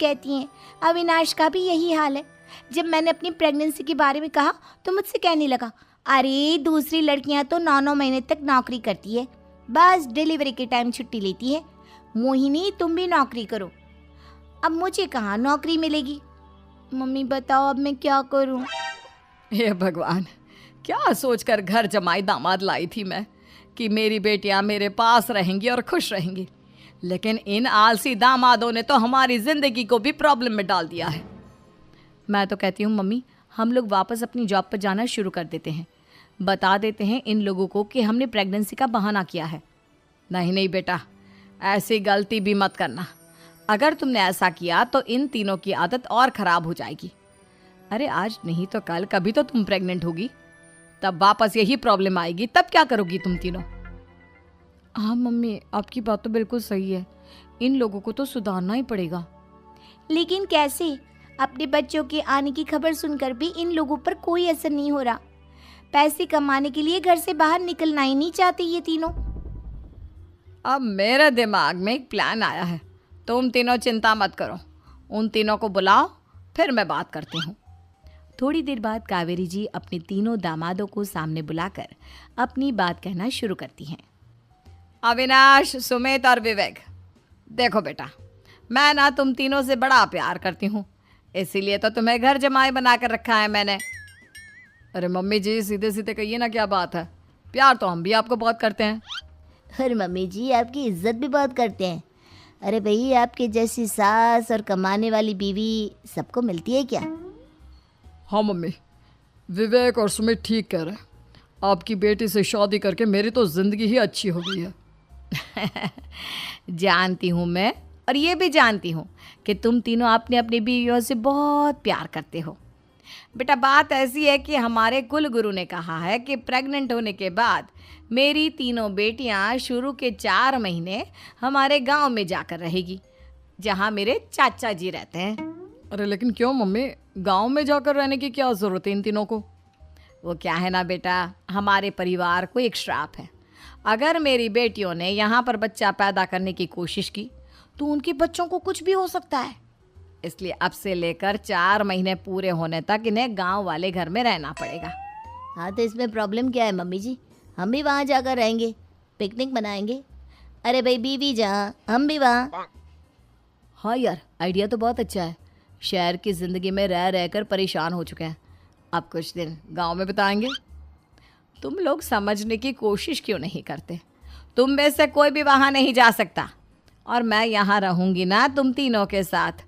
कहती हैं अविनाश का भी यही हाल है। जब मैंने अपनी प्रेगनेंसी के बारे में कहा तो मुझसे कहने लगा, अरे दूसरी लड़कियां तो 9-9 महीने तक नौकरी करती है, बस डिलीवरी के टाइम छुट्टी लेती है। मोहिनी तुम भी नौकरी करो। अब मुझे कहाँ नौकरी मिलेगी? मम्मी बताओ अब मैं क्या करूँ? हे भगवान, क्या सोचकर घर जमाई दामाद लाई थी मैं कि मेरी बेटियां मेरे पास रहेंगी और खुश रहेंगी, लेकिन इन आलसी दामादों ने तो हमारी ज़िंदगी को भी प्रॉब्लम में डाल दिया है। मैं तो कहती हूँ मम्मी, हम लोग वापस अपनी जॉब पर जाना शुरू कर देते हैं। बता देते हैं इन लोगों को कि हमने प्रेगनेंसी का बहाना किया है। नहीं नहीं बेटा, ऐसी गलती भी मत करना। अगर तुमने ऐसा किया तो इन तीनों की आदत और ख़राब हो जाएगी। अरे आज नहीं तो कल कभी तो तुम प्रेग्नेंट होगी, तब वापस यही प्रॉब्लम आएगी, तब क्या करोगी तुम तीनों? हाँ मम्मी, आपकी बात तो बिल्कुल सही है। इन लोगों को तो सुधारना ही पड़ेगा। लेकिन कैसे? अपने बच्चों के आने की खबर सुनकर भी इन लोगों पर कोई असर नहीं हो रहा। पैसे कमाने के लिए घर से बाहर निकलना ही नहीं चाहते ये तीनों। अब मेरे दिमाग में एक प्लान आया है, तुम तीनों चिंता मत करो। उन तीनों को बुलाओ, फिर मैं बात करती हूँ। थोड़ी देर बाद कावेरी जी अपने तीनों दामादों को सामने बुलाकर अपनी बात कहना शुरू करती हैं। अविनाश, सुमित और विवेक, देखो बेटा, मैं ना तुम तीनों से बड़ा प्यार करती हूँ, इसीलिए तो तुम्हें घर जमाई बना कर रखा है मैंने। अरे मम्मी जी, सीधे सीधे कहिए ना, क्या बात है? प्यार तो हम भी आपको बहुत करते हैं। अरे मम्मी जी, आपकी इज्जत भी बहुत करते हैं। अरे भाई, आपके जैसी सास और कमाने वाली बीवी सबको मिलती है क्या? हाँ मम्मी, विवेक और सुमित ठीक कह रहे हैं। आपकी बेटी से शादी करके मेरी तो ज़िंदगी ही अच्छी हो गई है। जानती हूँ मैं, और ये भी जानती हूँ कि तुम तीनों अपने अपनी बीवियों से बहुत प्यार करते हो। बेटा, बात ऐसी है कि हमारे कुल गुरु ने कहा है कि प्रेग्नेंट होने के बाद मेरी तीनों बेटियां शुरू के 4 महीने हमारे गांव में जाकर रहेगी, जहां मेरे चाचा जी रहते हैं। अरे लेकिन क्यों मम्मी, गांव में जाकर रहने की क्या ज़रूरत है इन तीनों को? वो क्या है ना बेटा, हमारे परिवार को एक श्राप है। अगर मेरी बेटियों ने यहाँ पर बच्चा पैदा करने की कोशिश की तो उनके बच्चों को कुछ भी हो सकता है। इसलिए अब से लेकर 4 महीने पूरे होने तक इन्हें गांव वाले घर में रहना पड़ेगा। हाँ तो इसमें प्रॉब्लम क्या है मम्मी जी? हम भी वहाँ जाकर रहेंगे, पिकनिक मनाएंगे। अरे भाई बीवी जहाँ, हम भी वहाँ। हाँ यार, आइडिया तो बहुत अच्छा है। शहर की ज़िंदगी में रह रहकर परेशान हो चुके हैं, अब कुछ दिन गांव में बिताएंगे। तुम लोग समझने की कोशिश क्यों नहीं करते? तुम में से कोई भी वहाँ नहीं जा सकता, और मैं यहाँ रहूँगी ना तुम तीनों के साथ।